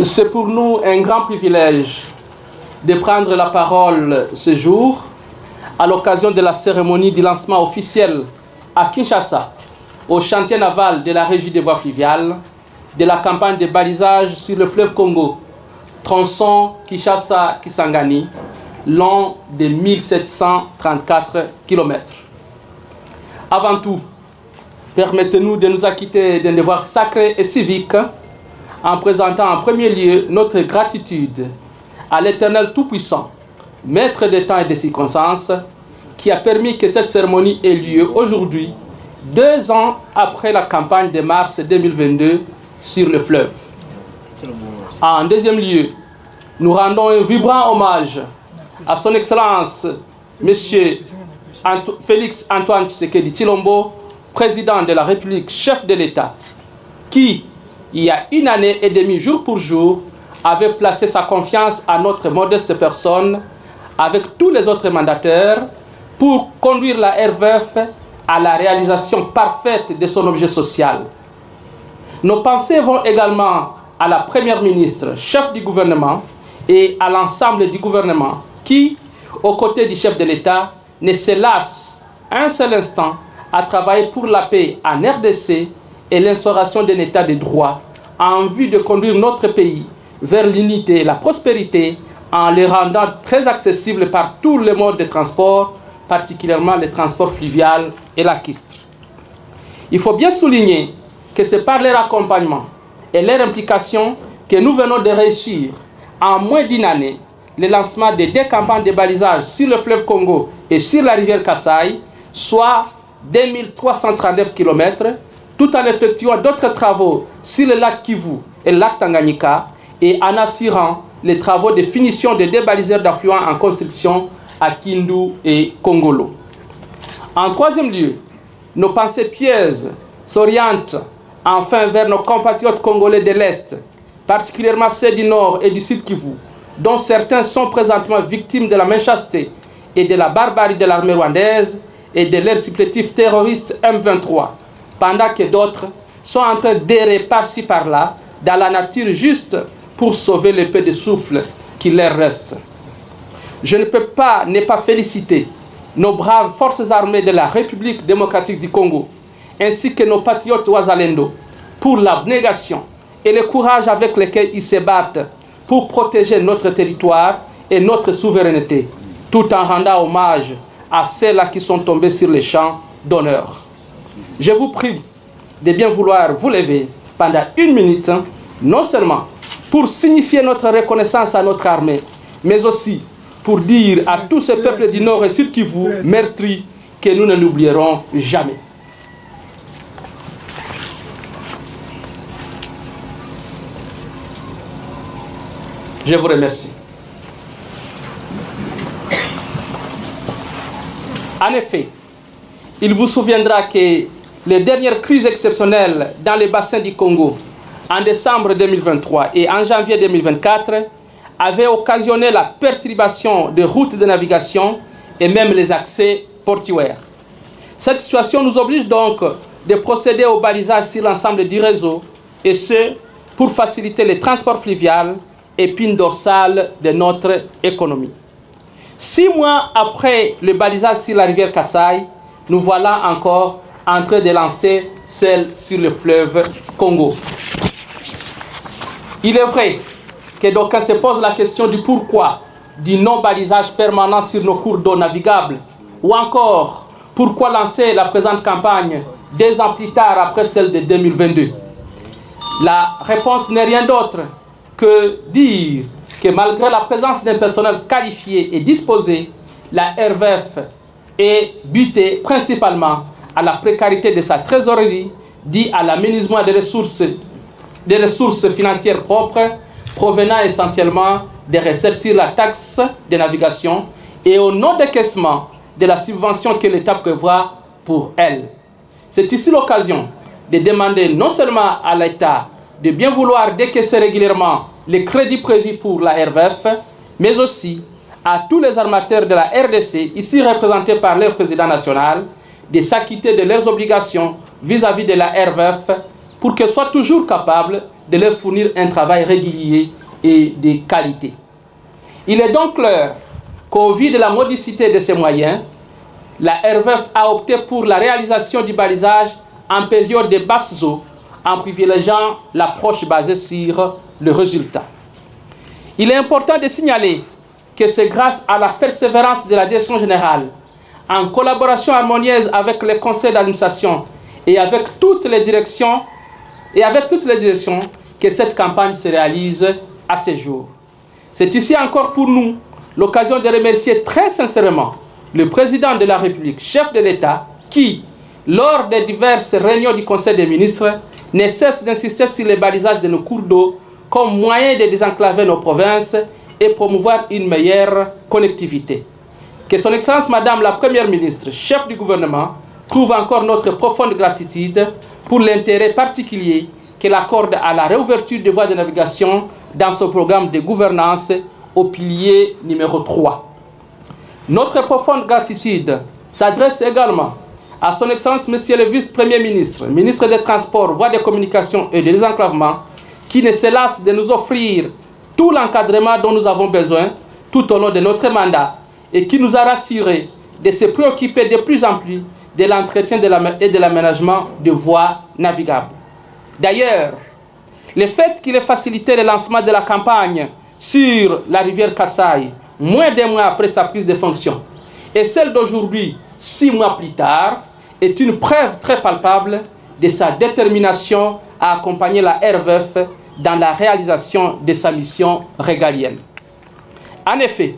C'est pour nous un grand privilège de prendre la parole ce jour à l'occasion de la cérémonie du lancement officiel à Kinshasa, au chantier naval de la Régie des voies fluviales, de la campagne de balisage sur le fleuve Congo, tronçon Kinshasa-Kisangani, long de 1734 km. Avant tout, permettez-nous de nous acquitter d'un devoir sacré et civique en présentant en premier lieu notre gratitude à l'Éternel Tout-Puissant, Maître des temps et des circonstances, qui a permis que cette cérémonie ait lieu aujourd'hui, 2 ans après la campagne de mars 2022 sur le fleuve. En deuxième lieu, nous rendons un vibrant hommage à son Excellence, M. Félix Antoine Tshisekedi Tshilombo, président de la République, chef de l'État, qui, il y a 1 année et demie, jour pour jour, avait placé sa confiance à notre modeste personne, avec tous les autres mandataires, pour conduire la RVF à la réalisation parfaite de son objet social. Nos pensées vont également à la Première ministre, chef du gouvernement, et à l'ensemble du gouvernement qui, aux côtés du chef de l'État, ne se lasse un seul instant à travailler pour la paix en RDC et l'instauration d'un État de droit en vue de conduire notre pays vers l'unité et la prospérité en les rendant très accessibles par tous les modes de transport, particulièrement le transport fluvial et lacustre. Il faut bien souligner que c'est par leur accompagnement et leur implication que nous venons de réussir en moins d'1 année le lancement de 2 campagnes de balisage sur le fleuve Congo et sur la rivière Kasaï, soit 2339 km, tout en effectuant d'autres travaux sur le lac Kivu et le lac Tanganyika et en assurant les travaux de finition des 2 baliseurs d'affluents en construction à Kindu et Kongolo. En troisième lieu, nos pensées pieuses s'orientent enfin vers nos compatriotes congolais de l'Est, particulièrement ceux du Nord et du Sud Kivu, dont certains sont présentement victimes de la méchanceté et de la barbarie de l'armée rwandaise et de leur supplétif terroriste M23, pendant que d'autres sont en train d'errer par-ci par-là dans la nature juste pour sauver le peu de souffle qui leur reste. Je ne peux pas ne pas féliciter nos braves forces armées de la République démocratique du Congo, ainsi que nos patriotes Wazalendo, pour l'abnégation et le courage avec lequel ils se battent pour protéger notre territoire et notre souveraineté, tout en rendant hommage à ceux-là qui sont tombés sur les champs d'honneur. Je vous prie de bien vouloir vous lever pendant 1 minute, non seulement pour signifier notre reconnaissance à notre armée, mais aussi pour dire à tous ces peuples du Nord et Sud Kivu, meurtris, que nous ne l'oublierons jamais. Je vous remercie. En effet, il vous souviendra que les dernières crises exceptionnelles dans les bassins du Congo, en décembre 2023 et en janvier 2024, avaient occasionné la perturbation des routes de navigation et même les accès portuaires. Cette situation nous oblige donc de procéder au balisage sur l'ensemble du réseau, et ce, pour faciliter le transport fluvial, épine dorsale de notre économie. 6 mois après le balisage sur la rivière Kasaï, nous voilà encore en train de lancer celle sur le fleuve Congo. Il est vrai que d'aucuns se posent la question du pourquoi du non-balisage permanent sur nos cours d'eau navigables, ou encore pourquoi lancer la présente campagne 2 ans plus tard après celle de 2022. La réponse n'est rien d'autre que dire que malgré la présence d'un personnel qualifié et disposé, la RVF est butée principalement à la précarité de sa trésorerie, due à l'aménagement des ressources financières propres, provenant essentiellement des recettes sur la taxe de navigation et au non-décaissement de la subvention que l'État prévoit pour elle. C'est ici l'occasion de demander non seulement à l'État de bien vouloir décaisser régulièrement les crédits prévus pour la RVF, mais aussi à tous les armateurs de la RDC, ici représentés par leur président national, de s'acquitter de leurs obligations vis-à-vis de la RVF pour qu'elle soit toujours capable de leur fournir un travail régulier et de qualité. Il est donc clair qu'au vu de la modicité de ses moyens, la RVF a opté pour la réalisation du balisage en période de basses eaux, en privilégiant l'approche basée sur le résultat. Il est important de signaler que c'est grâce à la persévérance de la direction générale, en collaboration harmonieuse avec les conseils d'administration et avec toutes les directions, que cette campagne se réalise à ce jour. C'est ici encore pour nous l'occasion de remercier très sincèrement le président de la République, chef de l'État, qui, lors des diverses réunions du Conseil des ministres, ne cesse d'insister sur le balisage de nos cours d'eau comme moyen de désenclaver nos provinces et promouvoir une meilleure connectivité. Que son Excellence Madame la Première ministre, chef du gouvernement, trouve encore notre profonde gratitude pour l'intérêt particulier qu'elle accorde à la réouverture des voies de navigation dans son programme de gouvernance au pilier numéro 3. Notre profonde gratitude s'adresse également à son Excellence Monsieur le Vice-Premier ministre, ministre des Transports, Voies de Communication et de Désenclavement, qui ne se lasse de nous offrir tout l'encadrement dont nous avons besoin tout au long de notre mandat et qui nous a rassurés de se préoccuper de plus en plus de l'entretien et de l'aménagement de voies navigables. D'ailleurs, le fait qu'il ait facilité le lancement de la campagne sur la rivière Kasaï, moins d'un mois après sa prise de fonction, et celle d'aujourd'hui, 6 mois plus tard, est une preuve très palpable de sa détermination à accompagner la RVF dans la réalisation de sa mission régalienne. En effet,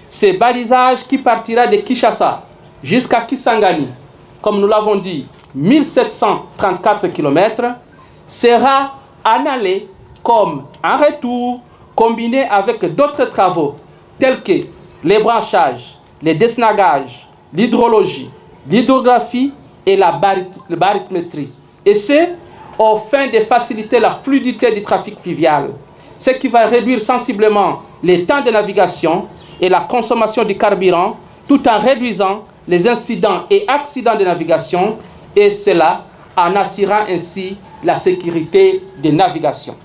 ce balisage qui partira de Kinshasa jusqu'à Kisangani, comme nous l'avons dit, 1734 km, sera en aller comme en retour, combiné avec d'autres travaux tels que les branchages, les desnagages, l'hydrologie, l'hydrographie et la barythmétrie. Et c'est aux fins de faciliter la fluidité du trafic fluvial, ce qui va réduire sensiblement les temps de navigation et la consommation du carburant, tout en réduisant les incidents et accidents de navigation, et cela en assurant ainsi la sécurité des navigations.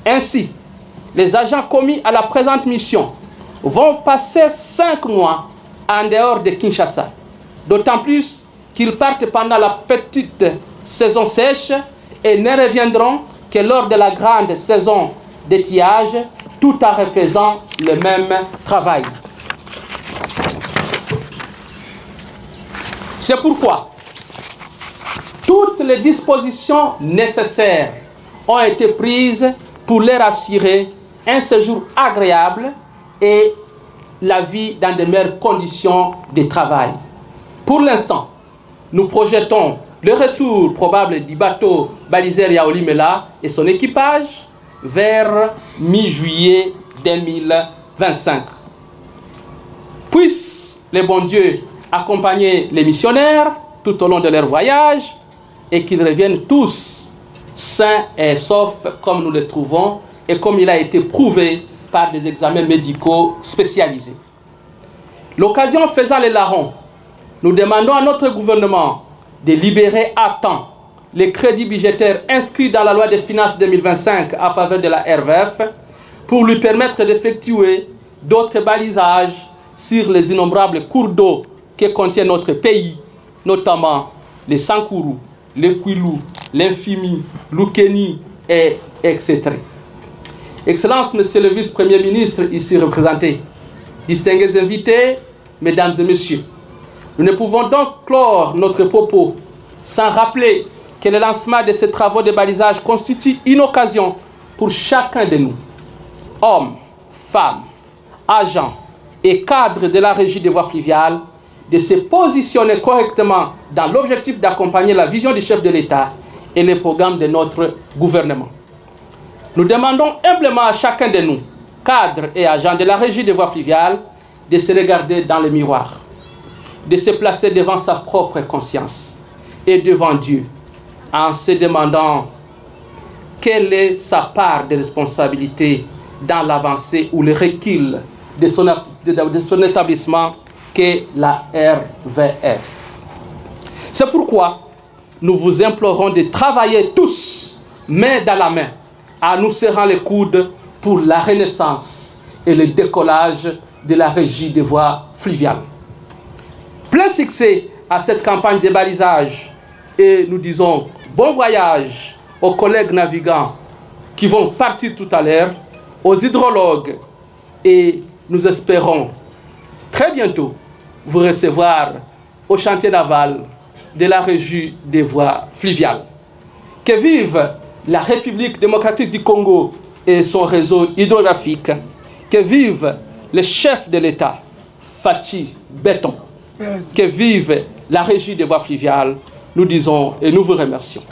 Ainsi, les agents commis à la présente mission vont passer 5 mois en dehors de Kinshasa, d'autant plus qu'ils partent pendant la petite saison sèche et ne reviendront que lors de la grande saison d'étiage, tout en refaisant le même travail. C'est pourquoi toutes les dispositions nécessaires ont été prises pour leur assurer un séjour agréable et la vie dans de meilleures conditions de travail. Pour l'instant, nous projetons le retour probable du bateau baliseur Yaolimela et son équipage vers mi-juillet 2025. Puisse le bon Dieu accompagner les missionnaires tout au long de leur voyage et qu'ils reviennent tous sains et saufs comme nous les trouvons et comme il a été prouvé par des examens médicaux spécialisés. L'occasion faisant les larrons, nous demandons à notre gouvernement de libérer à temps les crédits budgétaires inscrits dans la loi des finances 2025 à faveur de la RVF pour lui permettre d'effectuer d'autres balisages sur les innombrables cours d'eau que contient notre pays, notamment les Sankourou, les Kouilou, l'Infimi, l'Oukeni, etc. Excellences, Monsieur le Vice-Premier ministre ici représenté, distingués invités, Mesdames et Messieurs, nous ne pouvons donc clore notre propos sans rappeler que le lancement de ces travaux de balisage constitue une occasion pour chacun de nous, hommes, femmes, agents et cadres de la régie des voies fluviales, de se positionner correctement dans l'objectif d'accompagner la vision du chef de l'État et les programmes de notre gouvernement. Nous demandons humblement à chacun de nous, cadres et agents de la régie des voies fluviales, de se regarder dans le miroir, de se placer devant sa propre conscience et devant Dieu, en se demandant quelle est sa part de responsabilité dans l'avancée ou le recul de son établissement qu'est la RVF. C'est pourquoi nous vous implorons de travailler tous, main dans la main, en nous serrant les coudes pour la renaissance et le décollage de la régie des voies fluviales. Plein succès à cette campagne de balisage et nous disons bon voyage aux collègues navigants qui vont partir tout à l'heure, aux hydrologues, et nous espérons très bientôt vous recevoir au chantier naval de la régie des voies fluviales. Que vive la République démocratique du Congo et son réseau hydrographique. Que vive le chef de l'État, Fachi Béton. Que vive la régie des voies fluviales. Nous disons et nous vous remercions.